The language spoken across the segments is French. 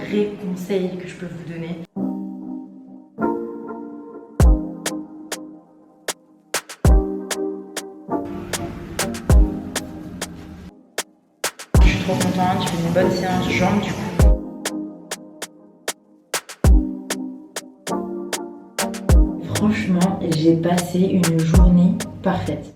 vrai conseil que je peux vous donner. Je suis trop contente, je fais une bonne séance jambes du coup. Franchement, j'ai passé une journée parfaite.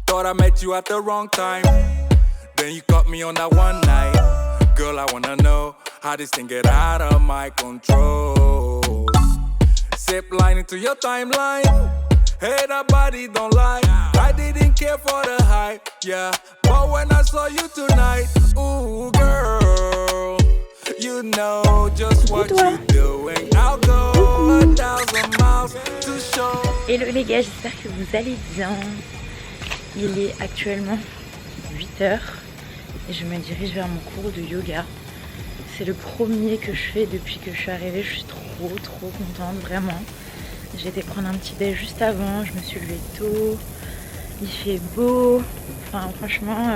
Thought I met you at the wrong time. Then you caught me on that one night. Girl, I wanna know how this thing get out of my control. Zip line into your timeline. Hey, that body don't lie. I didn't care for the hype, yeah. But when I saw you tonight, ooh, girl, you know just what you're doing. I'll go 1,000 miles to show. Hello les gars, j'espère que vous allez bien. Il est actuellement 8h et je me dirige vers mon cours de yoga. C'est le premier que je fais depuis que je suis arrivée. Je suis trop contente, vraiment. J'ai été prendre un petit déj juste avant, je me suis levée tôt, il fait beau. Enfin franchement,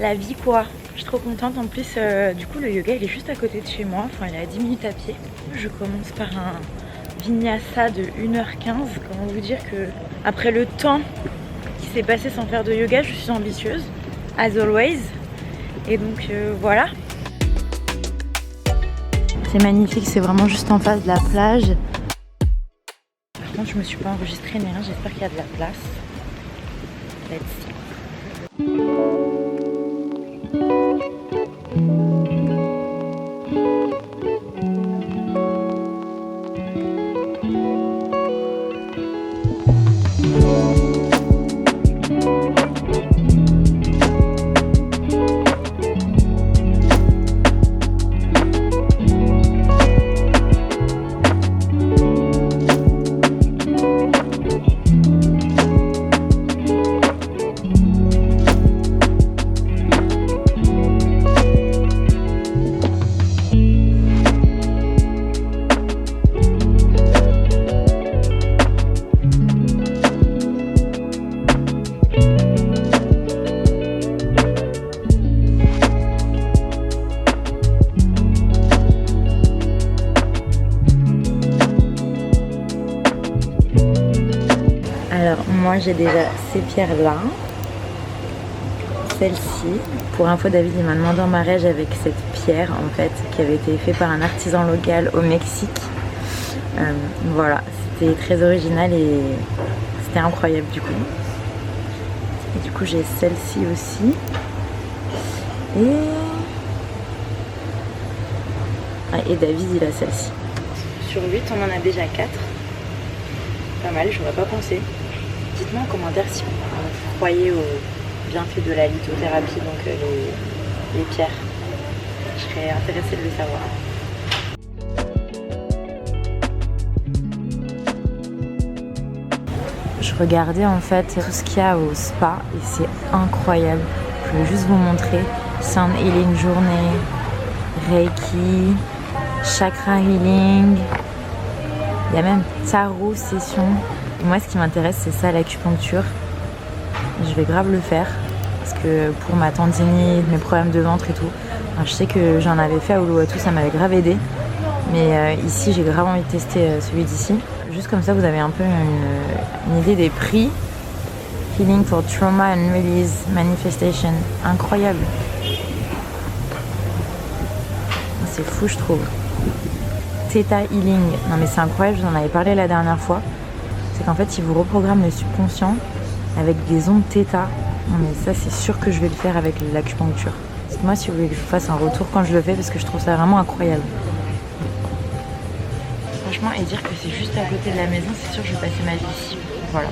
la vie quoi. Je suis trop contente. En plus, du coup le yoga il est juste à côté de chez moi. Enfin il est à 10 minutes à pied. Je commence par un vinyasa de 1h15. Comment vous dire que après le temps s'est passé sans faire de yoga, je suis ambitieuse, as always. Et donc voilà. C'est magnifique, c'est vraiment juste en face de la plage. Par contre, je me suis pas enregistrée ni rien, j'espère qu'il y a de la place. Let's see. Alors moi j'ai déjà ces pierres là, celle-ci. Pour info, David il m'a demandé en mariage avec cette pierre en fait qui avait été faite par un artisan local au Mexique. Voilà, c'était très original et c'était incroyable du coup. Et du coup j'ai celle-ci aussi. Et David il a celle-ci. Sur 8 on en a déjà 4. Pas mal, j'aurais pas pensé. Dites-moi en commentaire si vous croyez aux bienfaits de la lithothérapie, donc les pierres. Je serais intéressée de le savoir. Je regardais en fait tout ce qu'il y a au spa et c'est incroyable. Je vais juste vous montrer. Sound Healing Journée, Reiki, Chakra Healing. Il y a même Tarot Session. Et moi ce qui m'intéresse c'est ça, l'acupuncture. Je vais grave le faire. Parce que pour ma tendinite, mes problèmes de ventre et tout. Enfin, je sais que j'en avais fait à Uluwatu, ça m'avait grave aidé. Mais ici j'ai grave envie de tester celui d'ici. Juste comme ça vous avez un peu une idée des prix. Healing for Trauma and Release Manifestation. Incroyable. C'est fou je trouve. Theta Healing. Non mais c'est incroyable, je vous en avais parlé la dernière fois. C'est qu'en fait, ils vous reprogramment le subconscient avec des ondes Theta. Non, mais ça, c'est sûr que je vais le faire avec l'acupuncture. Dites-moi si vous voulez que je vous fasse un retour quand je le fais parce que je trouve ça vraiment incroyable. Franchement, et dire que c'est juste à côté de la maison, c'est sûr que je vais passer ma vie ici. Voilà.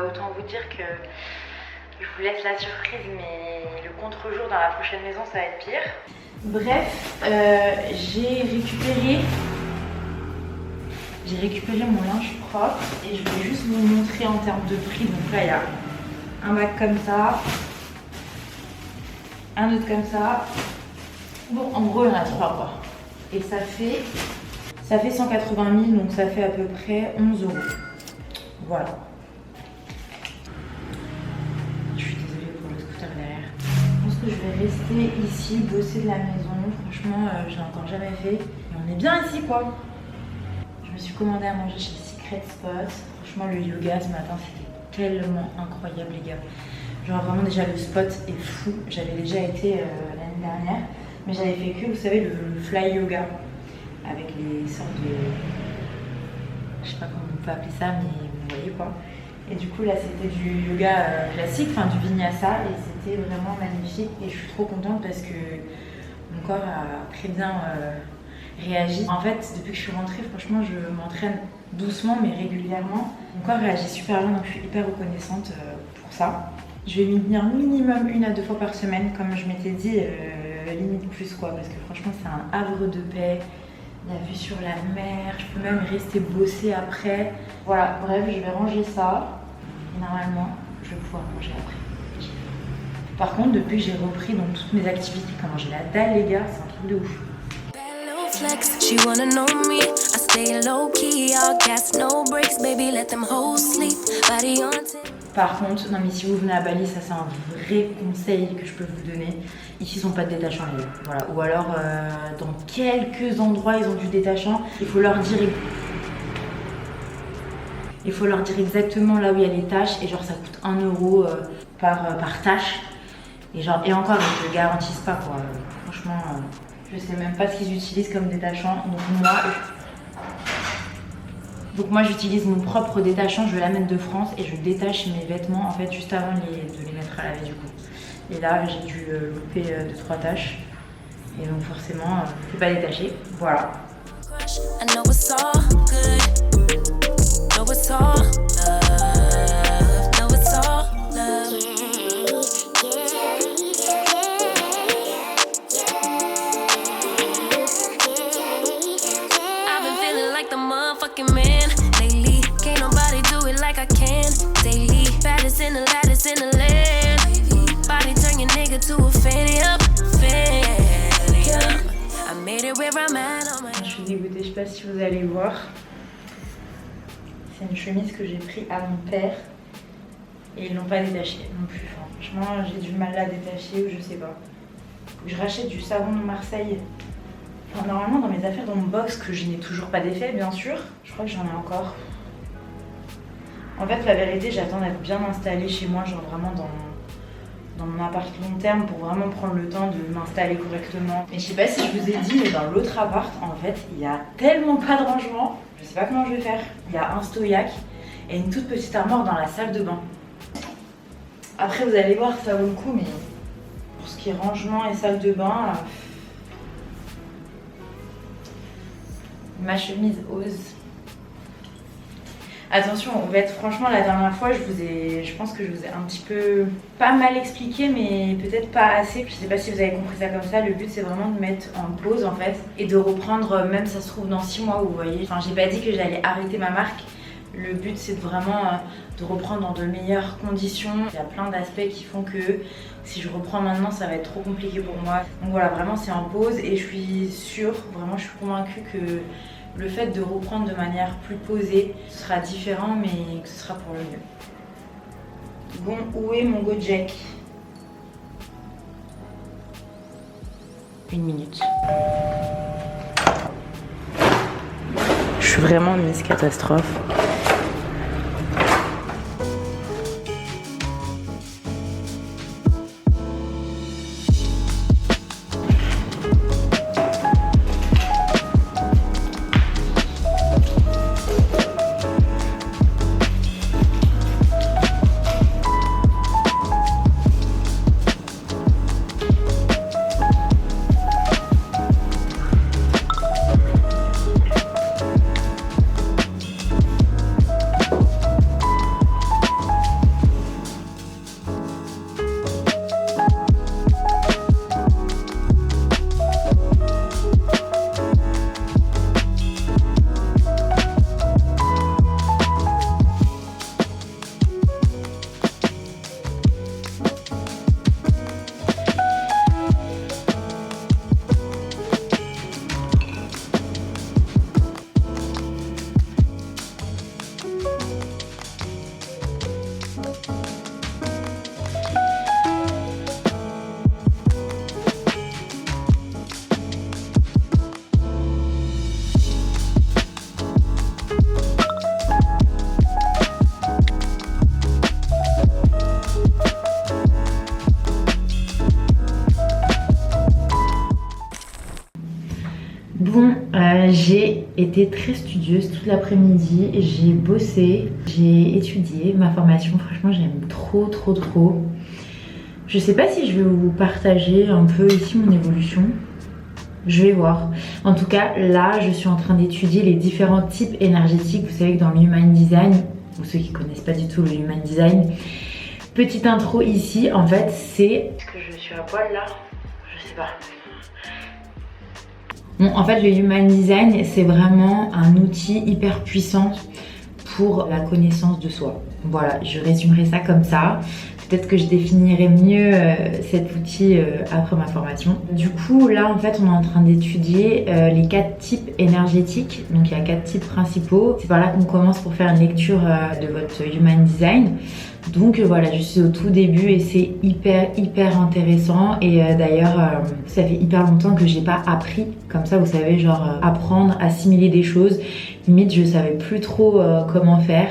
Autant vous dire que je vous laisse la surprise, mais le contre-jour dans la prochaine maison, ça va être pire. Bref, j'ai récupéré mon linge propre et je vais juste vous montrer en termes de prix. Donc là, il y a un bac comme ça, un autre comme ça. Bon, en gros, il y en a 3 quoi. Et ça fait 180 000, donc ça fait à peu près 11 €. Voilà. Je vais rester ici, bosser de la maison. Franchement, je l'ai encore jamais fait. Et on est bien ici, quoi. Je me suis commandé à manger chez Secret Spot. Franchement, le yoga ce matin, c'était tellement incroyable, les gars. Genre, vraiment, déjà, le spot est fou. J'avais déjà été l'année dernière. Mais j'avais fait que, vous savez, le fly yoga. Avec les sortes de... Je sais pas comment on peut appeler ça, mais vous voyez, quoi. Et du coup là c'était du yoga classique, enfin du vinyasa, et c'était vraiment magnifique et je suis trop contente parce que mon corps a très bien réagi. En fait depuis que je suis rentrée, franchement je m'entraîne doucement mais régulièrement. Mon corps réagit super bien donc je suis hyper reconnaissante pour ça. Je vais m'y tenir minimum 1 à 2 fois par semaine comme je m'étais dit, limite plus quoi, parce que franchement c'est un havre de paix. La vue sur la mer, je peux même rester bosser après. Voilà, bref, je vais ranger ça. Et normalement, je vais pouvoir manger après. Par contre, depuis que j'ai repris donc, toutes mes activités, comment j'ai la dalle, les gars, c'est un truc de ouf. Par contre, non mais si vous venez à Bali, ça c'est un vrai conseil que je peux vous donner. Ici, ils sont pas de détachants, les gars. Voilà. Ou alors, dans quelques endroits, ils ont du détachant. Il faut leur dire exactement là où il y a les tâches. Et genre, ça coûte 1 € par tâche. Et genre, et encore, ils ne le garantissent pas, quoi. Franchement, je sais même pas ce qu'ils utilisent comme détachant. Donc moi, j'utilise mon propre détachant. Je l'amène de France et je détache mes vêtements, en fait, juste avant de les mettre à laver, du coup. Et là, j'ai dû louper 2-3 tâches. Et donc forcément, je ne peux pas détacher. Voilà. Je suis dégoûtée, je sais pas si vous allez voir. C'est une chemise que j'ai pris à mon père et ils l'ont pas détachée non plus. Franchement, j'ai du mal à la détacher ou je sais pas. Faut que je rachète du savon de Marseille. Enfin, normalement, dans mes affaires, dans mon box, que je n'ai toujours pas d'effet, bien sûr. Je crois que j'en ai encore. En fait, la vérité, j'attends d'être bien installée chez moi, genre vraiment dans mon appart long terme pour vraiment prendre le temps de m'installer correctement. Et je sais pas si je vous ai dit, mais dans l'autre appart, en fait, il y a tellement pas de rangement. Je sais pas comment je vais faire. Il y a un stoyac et une toute petite armoire dans la salle de bain. Après, vous allez voir, ça vaut le coup, mais pour ce qui est rangement et salle de bain, ma chemise ose. Attention, en fait, franchement, la dernière fois, je pense que je vous ai un petit peu, pas mal expliqué, mais peut-être pas assez. Je sais pas si vous avez compris ça comme ça. Le but, c'est vraiment de mettre en pause, en fait, et de reprendre, même ça se trouve dans 6 mois, vous voyez. Enfin, j'ai pas dit que j'allais arrêter ma marque. Le but, c'est vraiment de reprendre dans de meilleures conditions. Il y a plein d'aspects qui font que si je reprends maintenant, ça va être trop compliqué pour moi. Donc voilà, vraiment, c'est en pause et je suis sûre, vraiment, je suis convaincue que le fait de reprendre de manière plus posée, ce sera différent, mais que ce sera pour le mieux. Bon, où est mon Gojek ? 1 minute. Je suis vraiment Miss Catastrophe. Bon, j'ai été très studieuse toute l'après-midi, j'ai bossé, j'ai étudié ma formation, franchement j'aime trop. Je sais pas si je vais vous partager un peu ici mon évolution, je vais voir. En tout cas là je suis en train d'étudier les différents types énergétiques. Vous savez que dans le Human Design, pour ceux qui connaissent pas du tout le Human Design, petite intro ici, en fait c'est... Est-ce que je suis à poil là? Je sais pas. Bon, en fait, le Human Design, c'est vraiment un outil hyper puissant pour la connaissance de soi. Voilà, je résumerai ça comme ça. Peut-être que je définirai mieux cet outil après ma formation. Du coup, là, en fait, on est en train d'étudier les 4 types énergétiques. Donc, il y a 4 types principaux. C'est par là qu'on commence pour faire une lecture de votre Human Design. Donc voilà, je suis au tout début et c'est hyper intéressant. Et d'ailleurs, ça fait hyper longtemps que j'ai pas appris comme ça, vous savez, genre apprendre, assimiler des choses. Limite, je savais plus trop comment faire.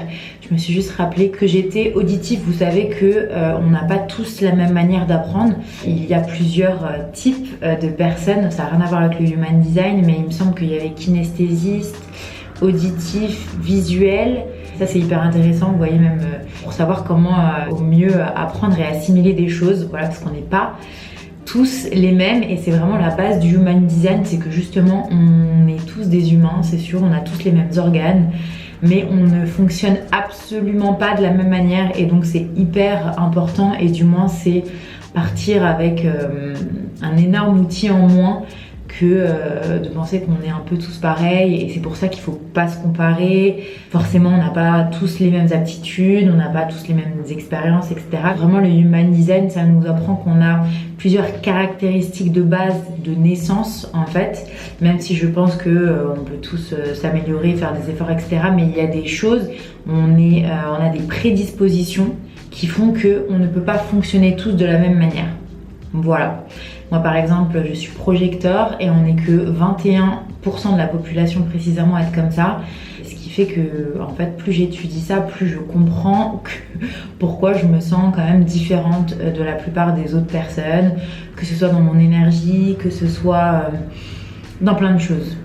Je me suis juste rappelé que j'étais auditif. Vous savez que on n'a pas tous la même manière d'apprendre. Il y a plusieurs types de personnes. Ça n'a rien à voir avec le Human Design, mais il me semble qu'il y avait kinesthésiste, auditif, visuel. Ça c'est hyper intéressant, vous voyez, même pour savoir comment au mieux apprendre et assimiler des choses. Voilà, parce qu'on n'est pas tous les mêmes et c'est vraiment la base du Human Design, c'est que justement on est tous des humains, c'est sûr, on a tous les mêmes organes, mais on ne fonctionne absolument pas de la même manière et donc c'est hyper important et du moins c'est partir avec un énorme outil en moins que de penser qu'on est un peu tous pareils et c'est pour ça qu'il faut pas se comparer. Forcément on n'a pas tous les mêmes aptitudes, on n'a pas tous les mêmes expériences, etc. Vraiment le Human Design, ça nous apprend qu'on a plusieurs caractéristiques de base de naissance en fait, même si je pense que on peut tous s'améliorer, faire des efforts, etc. Mais il y a des choses, on a des prédispositions qui font qu'on ne peut pas fonctionner tous de la même manière. Voilà. Moi par exemple je suis projecteur et on n'est que 21% de la population précisément à être comme ça. Ce qui fait que en fait plus j'étudie ça, plus je comprends pourquoi je me sens quand même différente de la plupart des autres personnes. Que ce soit dans mon énergie, que ce soit dans plein de choses.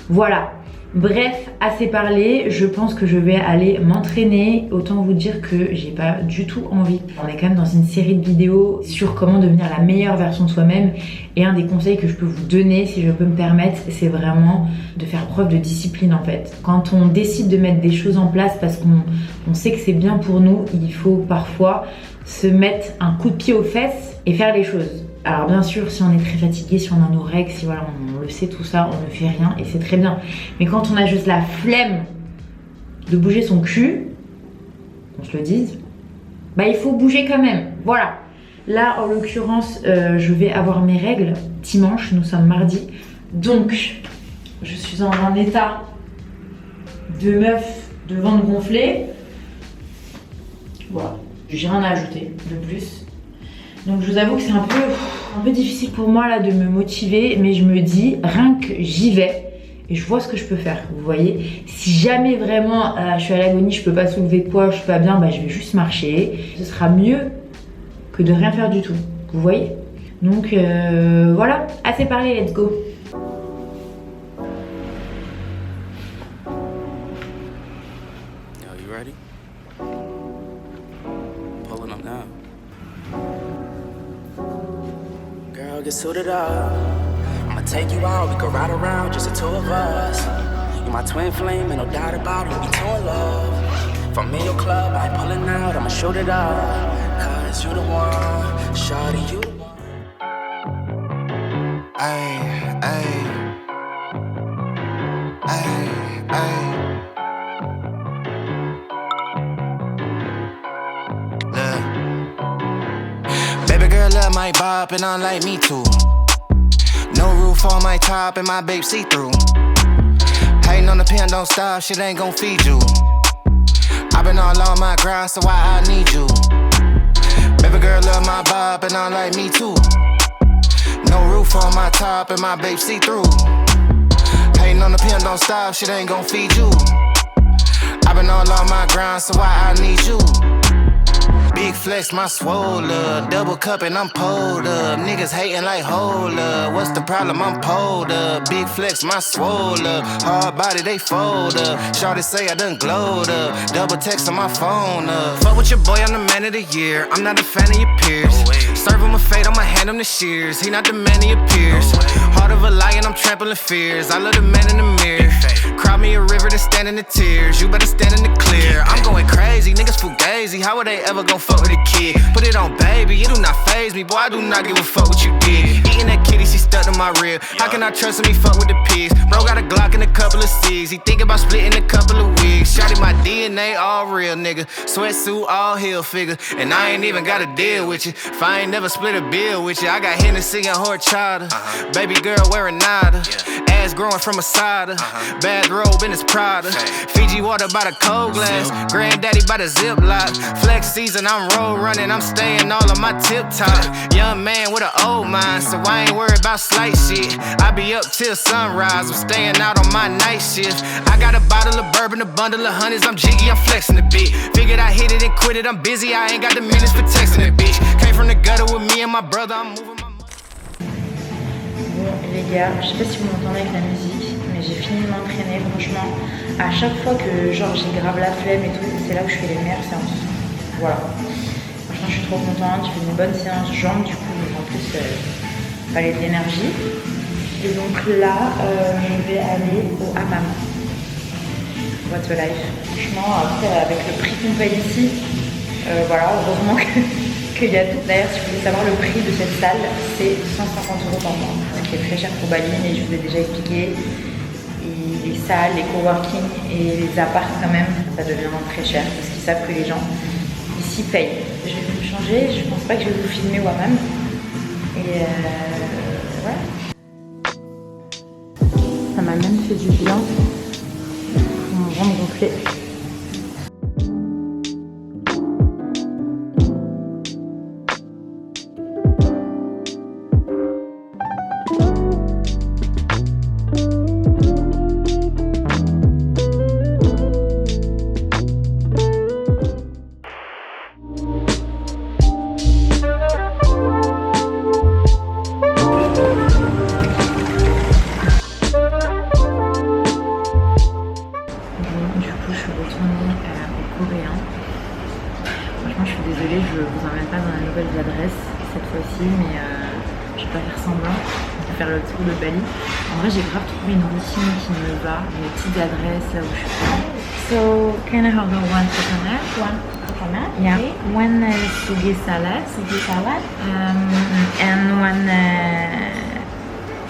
Voilà. Bref, assez parlé, je pense que je vais aller m'entraîner. Autant vous dire que j'ai pas du tout envie. On est quand même dans une série de vidéos sur comment devenir la meilleure version de soi-même. Et un des conseils que je peux vous donner, si je peux me permettre, c'est vraiment de faire preuve de discipline en fait. Quand on décide de mettre des choses en place parce qu'on sait que c'est bien pour nous, il faut parfois se mettre un coup de pied aux fesses et faire les choses. Alors bien sûr, si on est très fatigué, si on a nos règles, si voilà, on le sait tout ça, on ne fait rien et c'est très bien. Mais quand on a juste la flemme de bouger son cul, qu'on se le dise, bah il faut bouger quand même. Voilà. Là, en l'occurrence, je vais avoir mes règles dimanche, nous sommes mardi. Donc, je suis dans un état de meuf de ventre gonflé. Voilà. J'ai rien à ajouter de plus. Donc je vous avoue que c'est un peu difficile pour moi là de me motiver, mais je me dis rien que j'y vais et je vois ce que je peux faire, vous voyez. Si jamais vraiment je suis à l'agonie, je peux pas soulever de poids, je suis pas bien, bah, je vais juste marcher. Ce sera mieux que de rien faire du tout, vous voyez. Donc voilà, assez parlé, let's go. Yo, you ready? Pulling up now. Girl, get suited up. I'ma take you out, we can ride around, just the two of us. You my twin flame, ain't no doubt about it, we two in love. From in your club, I ain't pulling out, I'ma shoot it up. Cause you the one, shawty, you the one. Ay, ay, ay, ay. Look, baby girl love my bop and unlike me too. No roof on my top and my babe see through. Hating on the pen, don't stop, shit ain't gon' feed you. I been all on my grind, so why I need you? Baby girl love my bop and unlike me too. No roof on my top and my babe see through. Hating on the pen, don't stop, shit ain't gon' feed you. I been all on my grind, so why I need you? Big flex, my swole up. Double cup and I'm pulled up. Niggas hating like hold up. What's the problem? I'm pulled up. Big flex, my swole up. Hard body, they fold up. Shawty say I done glowed up. Double text on my phone up. Fuck with your boy, I'm the man of the year. I'm not a fan of your peers. Serve him a fate, I'ma hand him the shears. He not the man of your peers. Heart of a lion, I'm trampling fears. I love the man in the mirror. Cry me a river to stand in the tears. You better stand in the clear. I'm going crazy, niggas fugazi. How would they ever gon' fuck with a kid? Put it on, baby, it do not faze me. Boy, I do not give a fuck what you did. Eating that kitty, she stuck to my rib. How can I trust him? He fuck with the pigs. Bro got a Glock and a couple of C's. He think about splitting a couple of wigs. Shotty my DNA all real, nigga. Sweatsuit all heel figure. And I ain't even gotta deal with you. If I ain't never split a bill with you. I got Hennessy and horchata. Baby girl wearing nada. Ass growing from a cider. Bathrobe in his Prada. Fiji water by the cold glass. Granddaddy by the Ziploc. Flex season, I'm road running. I'm staying all on my tip top. Young man with an old mind, so I ain't worried about slight shit. I be up till sunrise. I'm staying out on my night shift. I got a bottle of bourbon, a bundle of hundreds. I'm jiggy, I'm flexing a bit. Figured I hit it and quit it. I'm busy, I ain't got the minutes for texting a bitch. Came from the gutter with me and my brother. I'm moving my. Bon les gars, je sais pas si vous m'entendez avec la musique, mais j'ai fini de m'entraîner. Franchement, à chaque fois que genre j'ai grave la flemme et tout, c'est là où je fais les meilleures séances. Voilà. Franchement, je suis trop contente. J'ai fait une bonne séance jambes du coup, donc en plus fallait de l'énergie. Et donc là, je vais aller au hammam. What a life. Franchement, après avec le prix qu'on paye ici, voilà, heureusement qu'il y a tout. D'ailleurs, si vous voulez savoir le prix de cette salle, c'est 150 € par mois, ce qui est très cher pour Bali, mais je vous ai déjà expliqué. Et les salles, les coworking et les apparts quand même, ça devient très cher parce qu'ils savent que les gens ici payent. Je vais me changer, je pense pas que je vais vous filmer au hammam. Et voilà. Ça m'a même fait du bien pour mon ventre gonflé. Franchement, je suis désolée, je vous emmène pas dans la nouvelle adresse cette fois-ci, mais je vais pas faire semblant de faire le tour de Bali. En vrai, j'ai grave trouvé une routine qui me va, mes petites adresses là où je suis. So, can I have one coconut? One coconut? Yeah. Okay. One sugi salad. Sugi salad. And one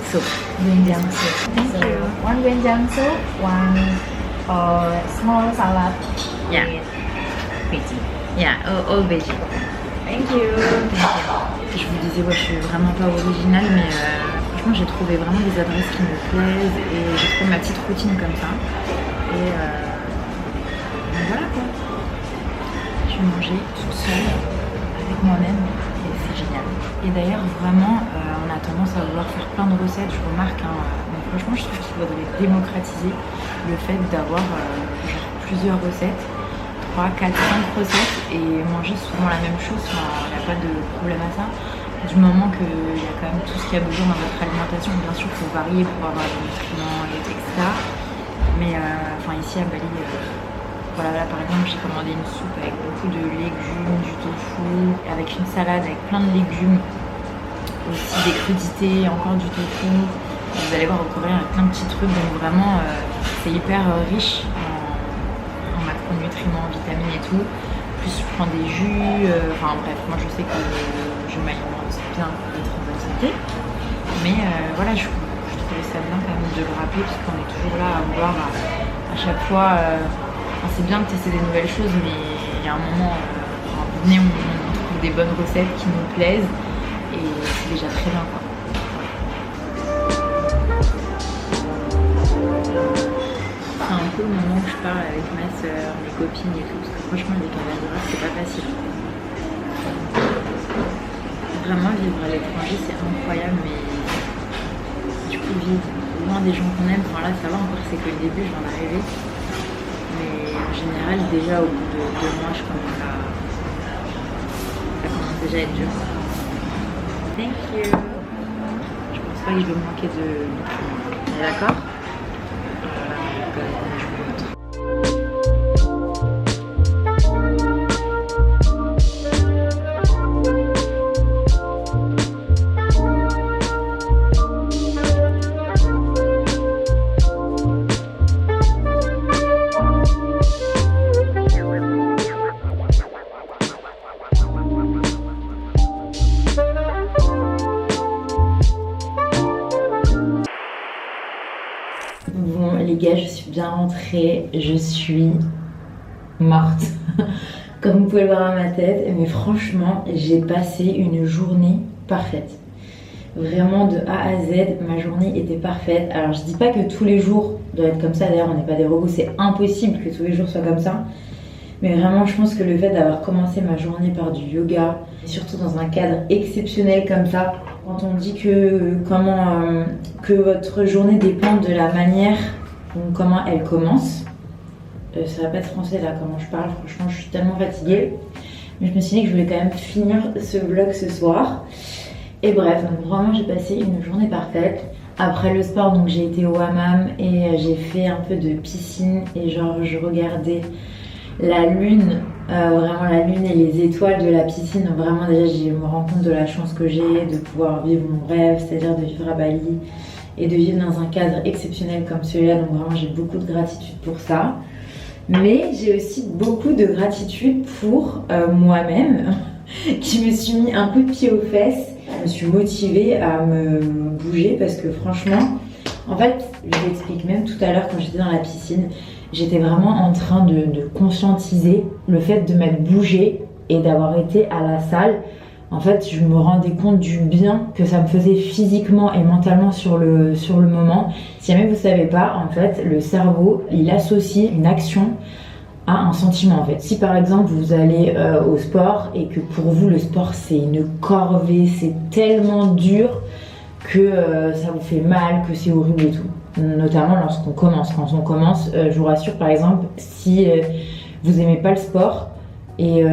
soup. Doenjang soup. Thank you. One doenjang soup, one small salad. Yeah. Veggie. Yeah, all veggie. Thank you. Je vous disais, ouais, je suis vraiment pas originale, mais franchement, j'ai trouvé vraiment des adresses qui me plaisent et j'ai trouvé ma petite routine comme ça. Et donc voilà quoi. Je vais manger toute seule avec moi-même et c'est génial. Et d'ailleurs, vraiment, on a tendance à vouloir faire plein de recettes, je remarque, hein, mais franchement je trouve qu'il faudrait démocratiser le fait d'avoir genre plusieurs recettes, 3, 4, 5 recettes et manger souvent la même chose, il n'y a pas de problème à ça. Du moment qu'il y a quand même tout ce qu'il y a besoin dans votre alimentation, bien sûr il faut varier pour avoir des nutriments, etc. Mais ici à Bali, voilà, là par exemple j'ai commandé une soupe avec beaucoup de légumes, du tofu, avec une salade avec plein de légumes, aussi des crudités, encore du tofu. Vous allez voir au Coréen il y a plein de petits trucs, donc vraiment c'est hyper riche en macronutriments, en vitamines et tout. Plus je prends des jus, bref, moi je sais que je m'alimente bien pour être en bonne santé. Mais voilà, je trouvais ça bien quand même de le rappeler, parce qu'on est toujours là à vouloir à chaque fois. C'est bien de tester des nouvelles choses, mais il y a un moment, venez, on trouve des bonnes recettes qui nous plaisent, et c'est déjà très bien quoi. C'est un peu le moment où je parle avec ma soeur, mes copines et tout, parce que franchement les Canaries c'est pas facile. Vraiment vivre à l'étranger c'est incroyable, mais du coup vivre loin des gens qu'on aime, enfin là ça va encore, c'est que le début je vais en arriver. Mais en général déjà au bout de 2 mois ça commence déjà à être dur. Thank you. Je pense pas que je vais me manquer de nutriments. On est d'accord? Bon les gars, je suis bien rentrée, je suis morte, comme vous pouvez le voir à ma tête, mais franchement j'ai passé une journée parfaite. Vraiment de A à Z, ma journée était parfaite. Alors je dis pas que tous les jours doivent être comme ça, d'ailleurs on n'est pas des robots, c'est impossible que tous les jours soient comme ça. Mais vraiment je pense que le fait d'avoir commencé ma journée par du yoga, surtout dans un cadre exceptionnel comme ça, quand on dit que votre journée dépend de la manière comment elle commence, ça va pas être français là comment je parle, franchement je suis tellement fatiguée, mais je me suis dit que je voulais quand même finir ce vlog ce soir. Et bref, donc vraiment j'ai passé une journée parfaite. Après le sport, donc j'ai été au hammam et j'ai fait un peu de piscine et genre je regardais la lune, vraiment la lune et les étoiles de la piscine. Donc vraiment déjà je me rends compte de la chance que j'ai de pouvoir vivre mon rêve, c'est-à-dire de vivre à Bali et de vivre dans un cadre exceptionnel comme celui-là. Donc vraiment j'ai beaucoup de gratitude pour ça. Mais j'ai aussi beaucoup de gratitude pour moi-même qui me suis mis un coup de pied aux fesses. Je me suis motivée à me bouger parce que franchement, en fait, je vous explique, même tout à l'heure quand j'étais dans la piscine, j'étais vraiment en train de conscientiser le fait de m'être bougée et d'avoir été à la salle. En fait, je me rendais compte du bien que ça me faisait physiquement et mentalement sur le moment. Si jamais vous ne savez pas, en fait, le cerveau, il associe une action à un sentiment en fait. Si par exemple vous allez au sport et que pour vous le sport c'est une corvée, c'est tellement dur que ça vous fait mal, que c'est horrible et tout. Notamment lorsqu'on commence. Quand on commence, je vous rassure par exemple, si vous aimez pas le sport et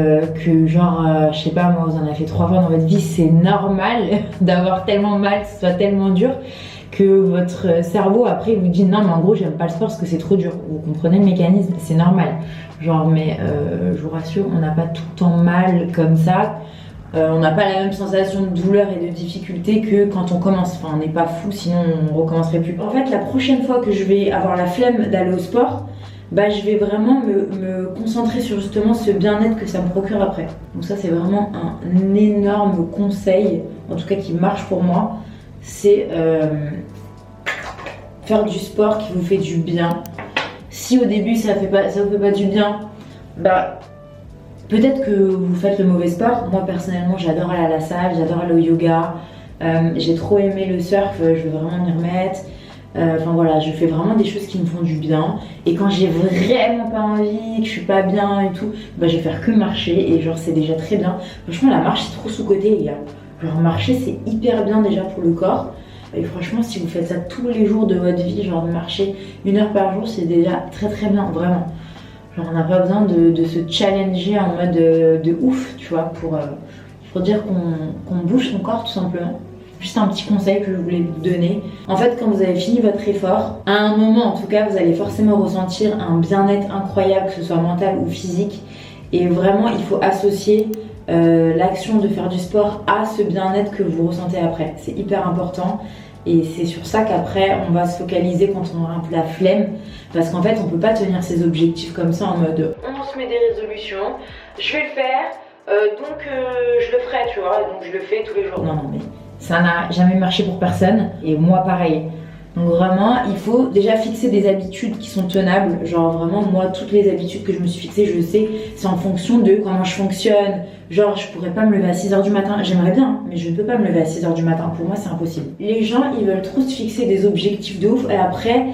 que genre, je sais pas moi, vous en avez fait 3 fois dans votre vie, c'est normal d'avoir tellement mal, que ce soit tellement dur, que votre cerveau après vous dit non mais en gros j'aime pas le sport parce que c'est trop dur. Vous comprenez le mécanisme, c'est normal. Genre mais je vous rassure, on n'a pas tout le temps mal comme ça. On n'a pas la même sensation de douleur et de difficulté que quand on commence. Enfin on n'est pas fou sinon on recommencerait plus. En fait la prochaine fois que je vais avoir la flemme d'aller au sport, bah je vais vraiment me concentrer sur justement ce bien-être que ça me procure après. Donc ça c'est vraiment un énorme conseil, en tout cas qui marche pour moi. C'est faire du sport qui vous fait du bien. Si au début ça vous fait pas du bien, bah peut-être que vous faites le mauvais sport. Moi personnellement j'adore aller à la salle, j'adore aller au yoga, j'ai trop aimé le surf, je veux vraiment m'y remettre. Enfin voilà, je fais vraiment des choses qui me font du bien. Et quand j'ai vraiment pas envie, que je suis pas bien et tout, bah je vais faire que marcher et genre c'est déjà très bien. Franchement la marche c'est trop sous-côté les gars. Genre marcher c'est hyper bien déjà pour le corps. Et franchement si vous faites ça tous les jours de votre vie, genre de marcher 1 heure par jour, c'est déjà très très bien, vraiment. Genre on n'a pas besoin de se challenger en mode de ouf, tu vois, pour dire qu'on bouge son corps tout simplement. Juste un petit conseil que je voulais vous donner. En fait, quand vous avez fini votre effort, à un moment en tout cas, vous allez forcément ressentir un bien-être incroyable, que ce soit mental ou physique. Et vraiment, il faut associer l'action de faire du sport à ce bien-être que vous ressentez après. C'est hyper important. Et c'est sur ça qu'après, on va se focaliser quand on aura un peu la flemme. Parce qu'en fait, on peut pas tenir ses objectifs comme ça en mode on se met des résolutions, je vais le faire, donc je le ferai, tu vois, donc je le fais tous les jours. Non, mais ça n'a jamais marché pour personne. Et moi, pareil. Donc vraiment, il faut déjà fixer des habitudes qui sont tenables. Genre vraiment, moi, toutes les habitudes que je me suis fixées, je sais, c'est en fonction de comment je fonctionne. Genre, je pourrais pas me lever à 6h du matin. J'aimerais bien, mais je ne peux pas me lever à 6h du matin. Pour moi, c'est impossible. Les gens, ils veulent trop se fixer des objectifs de ouf. Et après,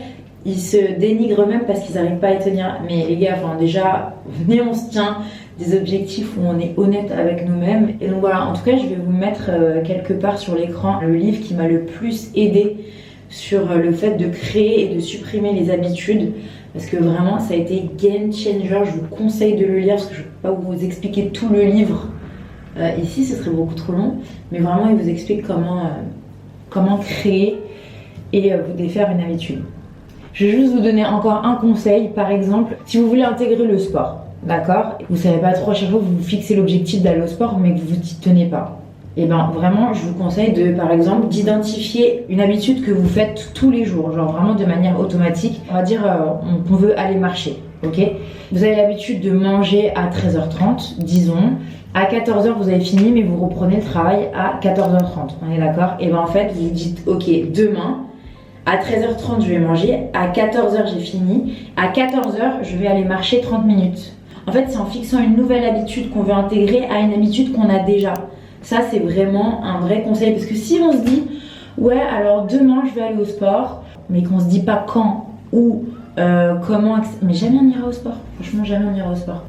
ils se dénigrent même parce qu'ils n'arrivent pas à y tenir. Mais les gars, enfin déjà, venez, on se tient des objectifs où on est honnête avec nous-mêmes. Et donc voilà, en tout cas, je vais vous mettre quelque part sur l'écran le livre qui m'a le plus aidé sur le fait de créer et de supprimer les habitudes, parce que vraiment ça a été game changer. Je vous conseille de le lire parce que je ne peux pas vous expliquer tout le livre ici, ce serait beaucoup trop long, mais vraiment il vous explique comment créer et vous défaire une habitude. Je vais juste vous donner encore un conseil. Par exemple, si vous voulez intégrer le sport, d'accord, vous savez pas trop, à chaque fois vous vous fixez l'objectif d'aller au sport mais que vous n'y tenez pas, et ben vraiment je vous conseille par exemple d'identifier une habitude que vous faites tous les jours, genre vraiment de manière automatique. On va dire qu'on veut aller marcher, ok. Vous avez l'habitude de manger à 13h30, disons. À 14h vous avez fini mais vous reprenez le travail à 14h30, on est d'accord. Et ben en fait vous vous dites ok, demain à 13h30 je vais manger, à 14h j'ai fini, à 14h je vais aller marcher 30 minutes. En fait c'est en fixant une nouvelle habitude qu'on veut intégrer à une habitude qu'on a déjà. Ça, c'est vraiment un vrai conseil. Parce que si on se dit, ouais, alors demain, je vais aller au sport, mais qu'on se dit pas quand, ou comment, mais jamais on ira au sport. Franchement, jamais on ira au sport.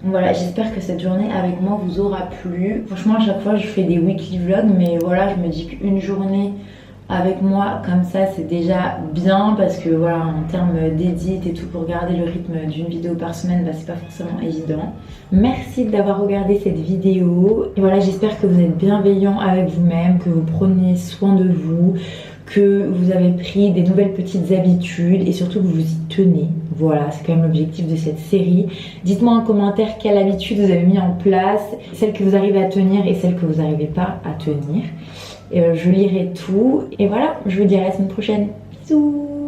Donc voilà, j'espère que cette journée avec moi vous aura plu. Franchement, à chaque fois, je fais des weekly vlogs, mais voilà, je me dis qu'une journée avec moi comme ça, c'est déjà bien, parce que voilà, en termes d'édit et tout, pour garder le rythme d'une vidéo par semaine, bah, c'est pas forcément évident. Merci d'avoir regardé cette vidéo. Et voilà, j'espère que vous êtes bienveillants avec vous-même, que vous prenez soin de vous, que vous avez pris des nouvelles petites habitudes et surtout que vous y tenez. Voilà, c'est quand même l'objectif de cette série. Dites-moi en commentaire quelle habitude vous avez mis en place, celle que vous arrivez à tenir et celle que vous n'arrivez pas à tenir. Je lirai tout. Et voilà, je vous dis à la semaine prochaine. Bisous!